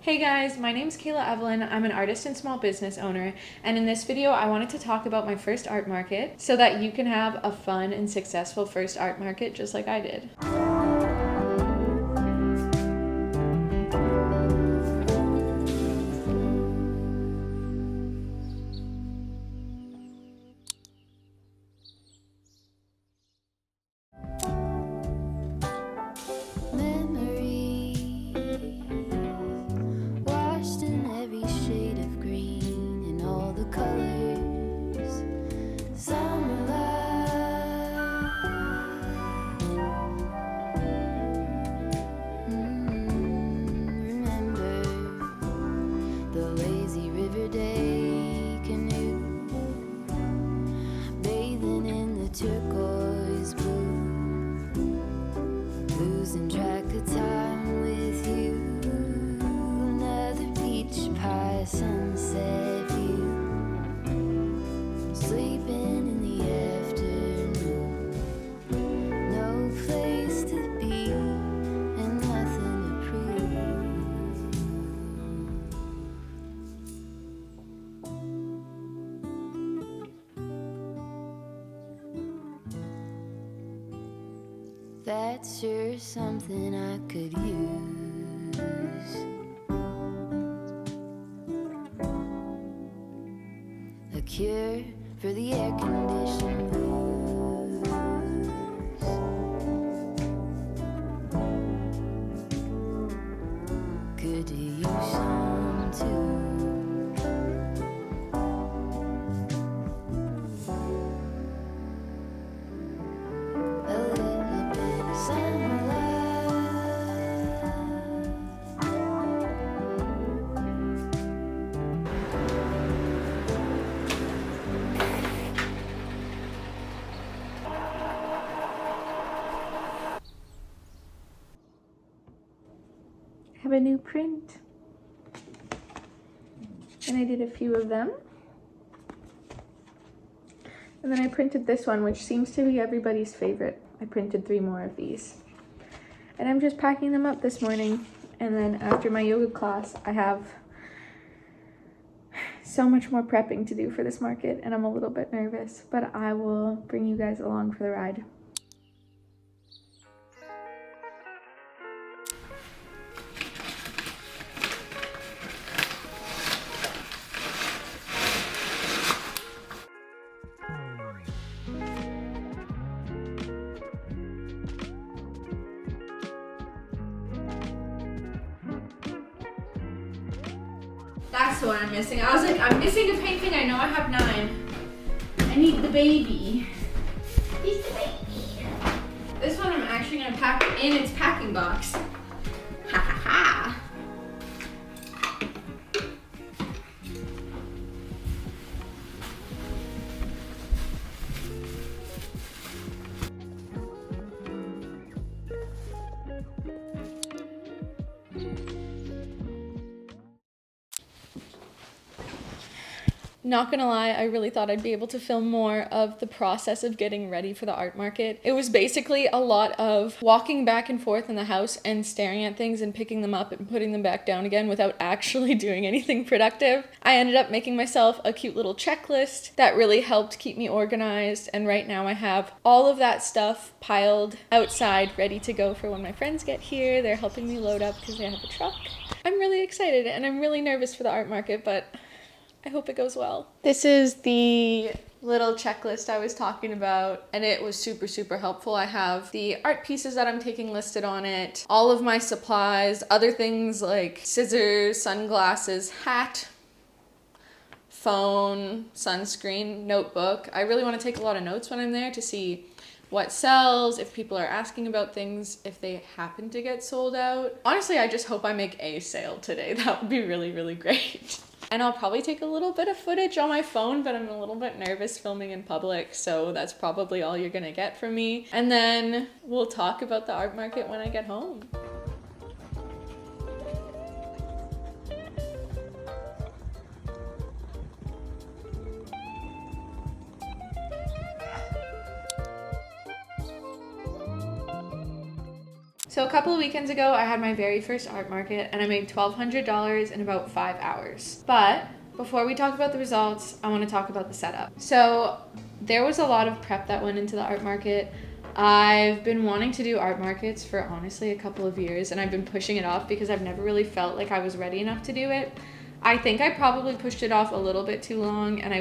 Hey guys, my name's Kailaevelyn. I'm an artist and small business owner, and in this video I wanted to talk about my first art market so that you can have a fun and successful first art market just like I did. Turquoise blue, losing track of time with you. Another peach pie sunset view, sleeping in the afternoon. No place to be and nothing to That's sure something I could use. A cure for the air-conditioned blues. Good to use some too. I have a new print, and I did a few of them. And then I printed this one, which seems to be everybody's favorite. I printed 3 more of these. And I'm just packing them up this morning. And then after my yoga class, I have so much more prepping to do for this market, and I'm a little bit nervous, but I will bring you guys along for the ride. That's the one I'm missing. I was like, I'm missing a painting. I know I have 9. I need the baby. He's the baby. This one I'm actually gonna pack in its packing box. Ha ha ha. Not gonna lie, I really thought I'd be able to film more of the process of getting ready for the art market. It was basically a lot of walking back and forth in the house and staring at things and picking them up and putting them back down again without actually doing anything productive. I ended up making myself a cute little checklist that really helped keep me organized, and right now I have all of that stuff piled outside ready to go for when my friends get here. They're helping me load up because they have a truck. I'm really excited and I'm really nervous for the art market, but I hope it goes well. This is the little checklist I was talking about, and it was super helpful. I have the art pieces that I'm taking listed on it, all of my supplies, other things like scissors, sunglasses, hat, phone, sunscreen, notebook. I really want to take a lot of notes when I'm there to see what sells, if people are asking about things, if they happen to get sold out. Honestly, I just hope I make a sale today. That would be really great. And I'll probably take a little bit of footage on my phone, but I'm a little bit nervous filming in public, so that's probably all you're gonna get from me. And then we'll talk about the art market when I get home. So a couple of weekends ago, I had my very first art market and I made $1,200 in about 5 hours. But before we talk about the results, I want to talk about the setup. So there was a lot of prep that went into the art market. I've been wanting to do art markets for honestly a couple of years, and I've been pushing it off because I've never really felt like I was ready enough to do it. I think I probably pushed it off a little bit too long, and I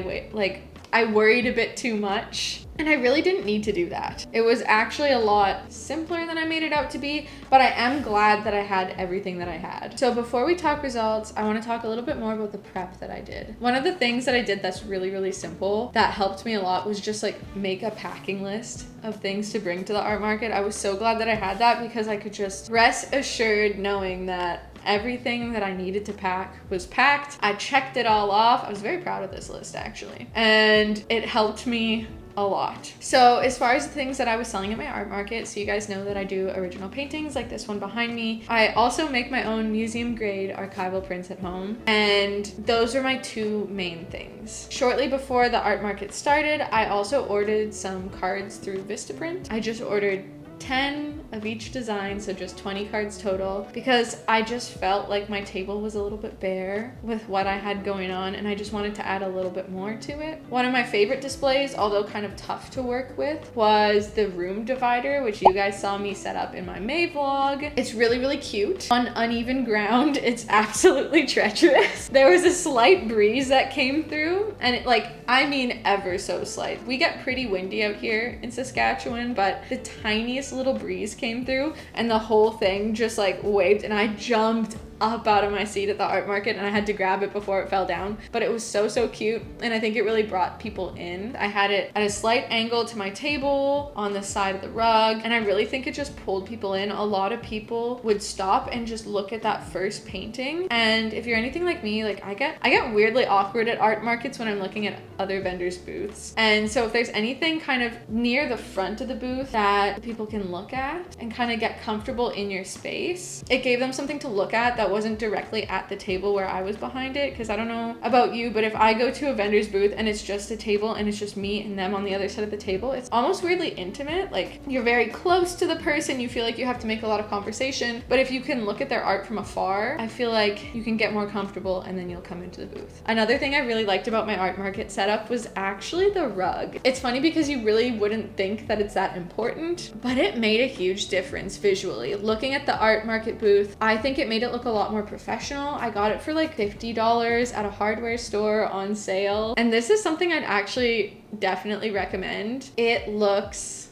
worried a bit too much, and I really didn't need to do that. It was actually a lot simpler than I made it out to be, but I am glad that I had everything that I had. So before we talk results, I want to talk a little bit more about the prep that I did. One of the things that I did that's really, really simple that helped me a lot was just like make a packing list of things to bring to the art market. I was so glad that I had that because I could just rest assured knowing that everything that I needed to pack was packed. I checked it all off. I was very proud of this list actually, and it helped me a lot. So as far as the things that I was selling at my art market, so you guys know that I do original paintings like this one behind me. I also make my own museum grade archival prints at home, and those are my two main things. Shortly before the art market started, I also ordered some cards through Vistaprint. I just ordered 10 of each design, so just 20 cards total, because I just felt like my table was a little bit bare with what I had going on, and I just wanted to add a little bit more to it. One of my favorite displays, although kind of tough to work with, was the room divider, which you guys saw me set up in my May vlog. It's really, really cute. On uneven ground, it's absolutely treacherous. There was a slight breeze that came through, and it, like, I mean ever so slight. We get pretty windy out here in Saskatchewan, but the tiniest little breeze came through and the whole thing just like waved, and I jumped up out of my seat at the art market and I had to grab it before it fell down. But it was so, so cute, and I think it really brought people in. I had it at a slight angle to my table on the side of the rug, and I really think it just pulled people in. A lot of people would stop and just look at that first painting, and if you're anything like me, like I get weirdly awkward at art markets when I'm looking at other vendors' booths. And so if there's anything kind of near the front of the booth that people can look at and kind of get comfortable in your space, it gave them something to look at that wasn't directly at the table where I was behind it. Because I don't know about you, but if I go to a vendor's booth and it's just a table and it's just me and them on the other side of the table, it's almost weirdly intimate. Like, you're very close to the person, you feel like you have to make a lot of conversation, but if you can look at their art from afar, I feel like you can get more comfortable and then you'll come into the booth. Another thing I really liked about my art market setup was actually the rug. It's funny because you really wouldn't think that it's that important, but it made a huge difference visually. Looking at the art market booth, I think it made it look a lot more professional. I got it for like $50 at a hardware store on sale, and this is something I'd actually definitely recommend. It looks,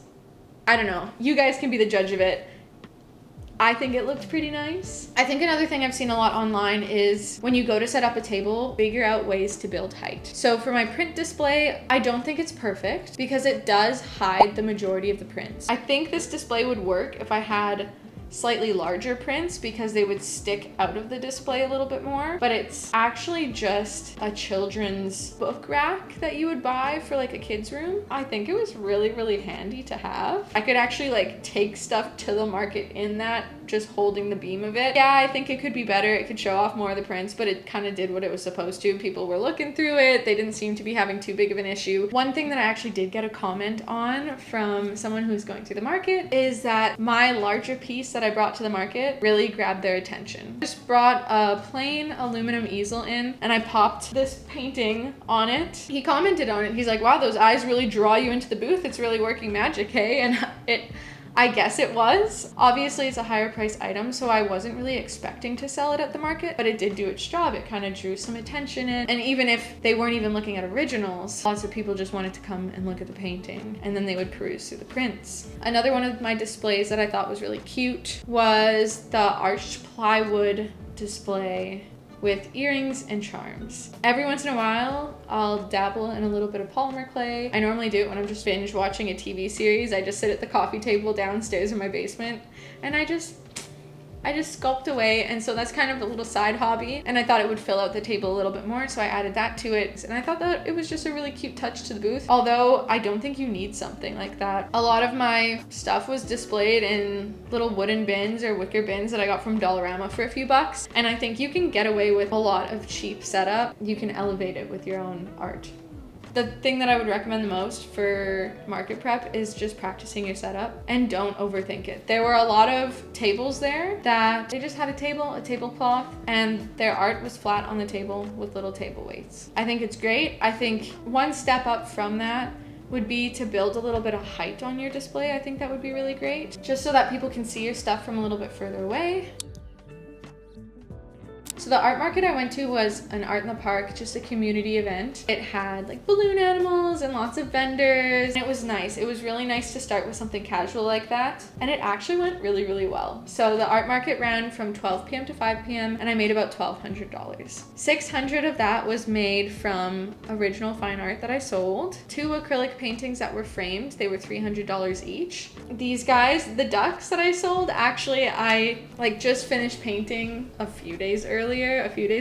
I don't know, you guys can be the judge of it. I think it looked pretty nice. I think another thing I've seen a lot online is when you go to set up a table, figure out ways to build height. So for my print display, I don't think it's perfect because it does hide the majority of the prints. I think this display would work if I had slightly larger prints because they would stick out of the display a little bit more, but it's actually just a children's book rack that you would buy for like a kid's room. I think it was really, really handy to have. I could actually like take stuff to the market in that, just holding the beam of it. Yeah, I think it could be better. It could show off more of the prints, but it kind of did what it was supposed to. People were looking through it. They didn't seem to be having too big of an issue. One thing that I actually did get a comment on from someone who's going through the market is that my larger piece that I brought to the market really grabbed their attention. Just brought a plain aluminum easel in and I popped this painting on it. He commented on it. He's like, wow, those eyes really draw you into the booth. It's really working magic, hey? And I guess it was. Obviously, it's a higher price item, so I wasn't really expecting to sell it at the market, but it did do its job. It kind of drew some attention in. And even if they weren't even looking at originals, lots of people just wanted to come and look at the painting, and then they would peruse through the prints. Another one of my displays that I thought was really cute was the arched plywood display with earrings and charms. Every once in a while, I'll dabble in a little bit of polymer clay. I normally do it when I'm just binge watching a TV series. I just sit at the coffee table downstairs in my basement and I just sculpt away, and so that's kind of a little side hobby, and I thought it would fill out the table a little bit more, so I added that to it, and I thought that it was just a really cute touch to the booth, although I don't think you need something like that. A lot of my stuff was displayed in little wooden bins or wicker bins that I got from Dollarama for a few bucks, and I think you can get away with a lot of cheap setup. You can elevate it with your own art. The thing that I would recommend the most for market prep is just practicing your setup and don't overthink it. There were a lot of tables there that they just had a tablecloth, and their art was flat on the table with little table weights. I think it's great. I think one step up from that would be to build a little bit of height on your display. I think that would be really great, just so that people can see your stuff from a little bit further away. So the art market I went to was an art in the park, just a community event. It had like balloon animals and lots of vendors. It was nice. It was really nice to start with something casual like that. And it actually went really, really well. So the art market ran from 12 p.m. to 5 p.m. and I made about $1,200. $600 of that was made from original fine art that I sold. 2 acrylic paintings that were framed. They were $300 each. These guys, the ducks that I sold, actually I just finished painting a few days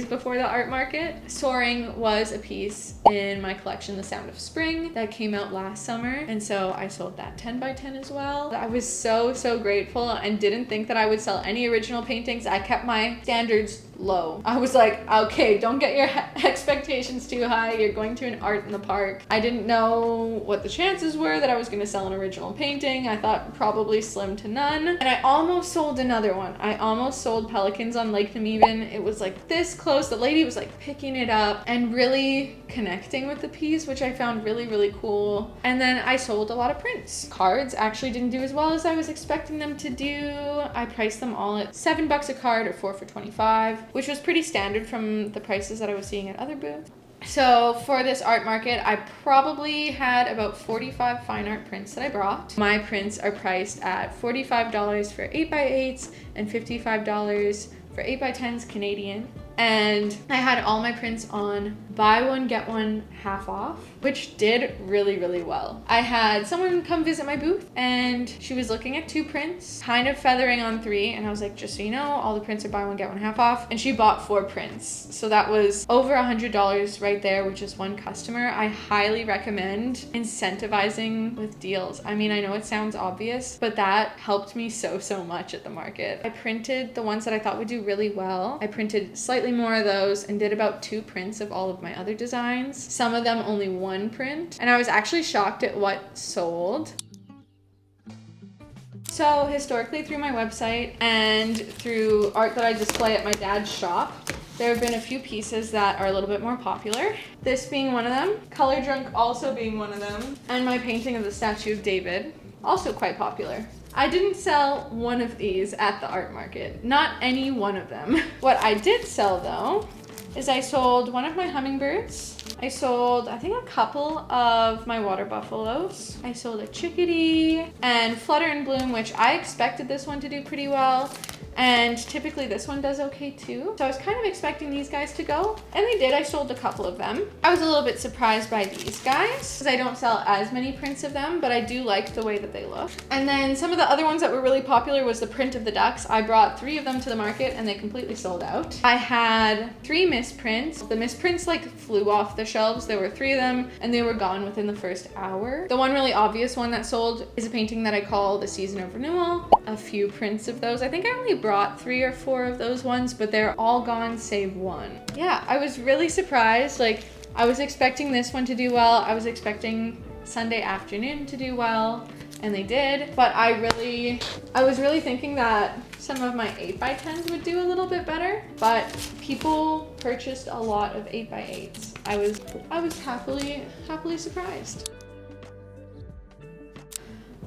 before the art market. Soaring was a piece in my collection, The Sound of Spring, that came out last summer, and so I sold that 10 by 10 as well. I was so grateful and didn't think that I would sell any original paintings. I kept my standards low. I was like, okay, don't get your expectations too high. You're going to an art in the park. I didn't know what the chances were that I was going to sell an original painting. I thought probably slim to none. And I almost sold another one. I almost sold Pelicans on Lake Nemean. It was like this close. The lady was like picking it up and really connecting with the piece, which I found really cool. And then I sold a lot of prints. Cards actually didn't do as well as I was expecting them to do. I priced them all at $7 a card or 4 for $25, which was pretty standard from the prices that I was seeing at other booths. So for this art market, I probably had about 45 fine art prints that I brought. My prints are priced at $45 for 8x8s and $55 for 8x10s Canadian. And I had all my prints on buy one, get one half off, which did really well. I had someone come visit my booth and she was looking at 2 prints, kind of feathering on 3. And I was like, just so you know, all the prints are buy one, get one half off. And she bought 4 prints. So that was over $100 right there with just one customer. I highly recommend incentivizing with deals. I mean, I know it sounds obvious, but that helped me so much at the market. I printed the ones that I thought would do really well. I printed slightly more of those and did about 2 prints of all of my other designs. Some of them only 1 print. And I was actually shocked at what sold. So historically through my website and through art that I display at my dad's shop, there have been a few pieces that are a little bit more popular. This being one of them, Color Drunk also being one of them, and my painting of the Statue of David, also quite popular. I didn't sell one of these at the art market, not any one of them. What I did sell though is I sold one of my hummingbirds. I sold, I think, a couple of my water buffaloes. I sold a chickadee and Flutter and Bloom, which I expected this one to do pretty well. And typically this one does okay too. So I was kind of expecting these guys to go, and they did. I sold a couple of them. I was a little bit surprised by these guys because I don't sell as many prints of them, but I do like the way that they look. And then some of the other ones that were really popular was the print of the ducks. I brought 3 of them to the market and they completely sold out. I had 3 misprints. The misprints like flew off the shelves. There were 3 of them and they were gone within the first hour. The one really obvious one that sold is a painting that I call The Season of Renewal. A few prints of those. I think I only brought 3 or 4 of those ones, but they're all gone save one. Yeah, I was really surprised. Like, I was expecting this one to do well. I was expecting Sunday afternoon to do well, and they did. But I was really thinking that some of my 8x10s would do a little bit better, but people purchased a lot of 8x8s. I was happily surprised.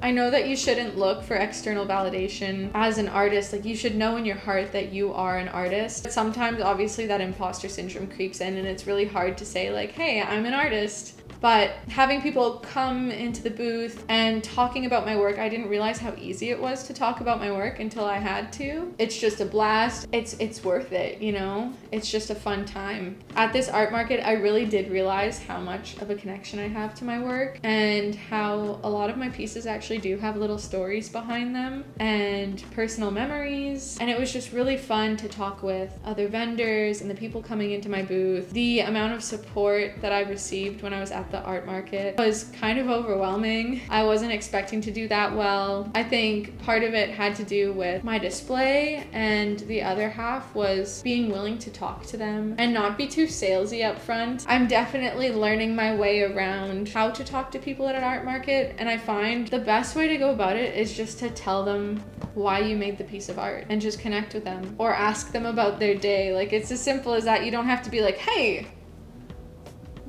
I know that you shouldn't look for external validation as an artist. Like, you should know in your heart that you are an artist. But sometimes obviously that imposter syndrome creeps in and it's really hard to say like, hey, I'm an artist. But having people come into the booth and talking about my work, I didn't realize how easy it was to talk about my work until I had to. It's just a blast. It's worth it, you know? It's just a fun time. At this art market, I really did realize how much of a connection I have to my work and how a lot of my pieces actually actually do have little stories behind them and personal memories. And it was just really fun to talk with other vendors and the people coming into my booth. The amount of support that I received when I was at the art market was kind of overwhelming. I wasn't expecting to do that well. I think part of it had to do with my display, and the other half was being willing to talk to them and not be too salesy up front. I'm definitely learning my way around how to talk to people at an art market, and I find the best way to go about it is just to tell them why you made the piece of art and just connect with them or ask them about their day. Like, it's as simple as that. You don't have to be like, hey,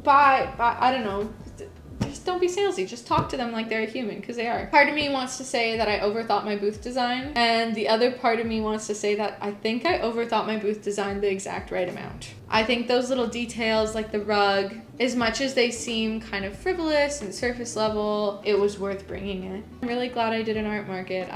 bye, I don't know. Just don't be salesy. Just talk to them like they're a human, because they are. Part of me wants to say that I overthought my booth design, and the other part of me wants to say that I think I overthought my booth design the exact right amount. I think those little details like the rug, as much as they seem kind of frivolous and surface level, it was worth bringing it. I'm really glad I did an art market.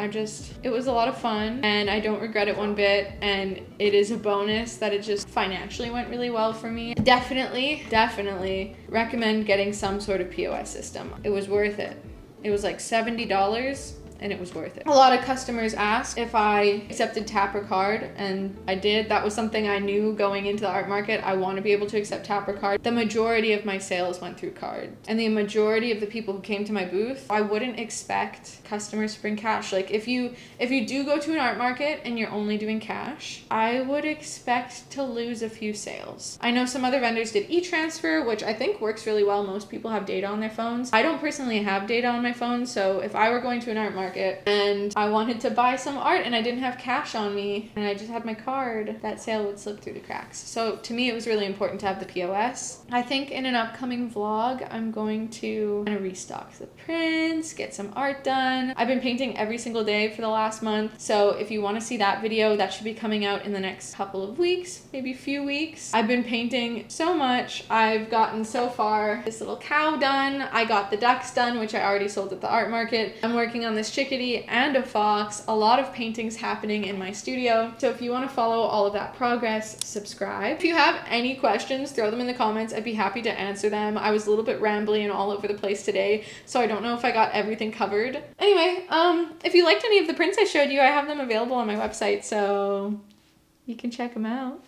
It was a lot of fun, and I don't regret it one bit, and it is a bonus that it just financially went really well for me. Definitely recommend getting some sort of POS system. It was worth it. It was like $70. And it was worth it. A lot of customers asked if I accepted tap or card, and I did. That was something I knew going into the art market. I want to be able to accept tap or card. The majority of my sales went through card, and the majority of the people who came to my booth, I wouldn't expect customers to bring cash. Like, if you do go to an art market and you're only doing cash, I would expect to lose a few sales. I know some other vendors did e-transfer, which I think works really well. Most people have data on their phones. I don't personally have data on my phone, so if I were going to an art market and I wanted to buy some art and I didn't have cash on me and I just had my card, that sale would slip through the cracks. So to me, it was really important to have the POS. I think in an upcoming vlog, I'm going to kind of restock the prints, get some art done. I've been painting every single day for the last month. So if you want to see that video, that should be coming out in the next couple of weeks, maybe a few weeks. I've been painting so much. I've gotten so far this little cow done. I got the ducks done, which I already sold at the art market. I'm working on this chickadee and a fox. A lot of paintings happening in my studio. So if you want to follow all of that progress, subscribe. If you have any questions, throw them in the comments. I'd be happy to answer them. I was a little bit rambly and all over the place today, so I don't know if I got everything covered. Anyway, if you liked any of the prints I showed you, I have them available on my website, so you can check them out.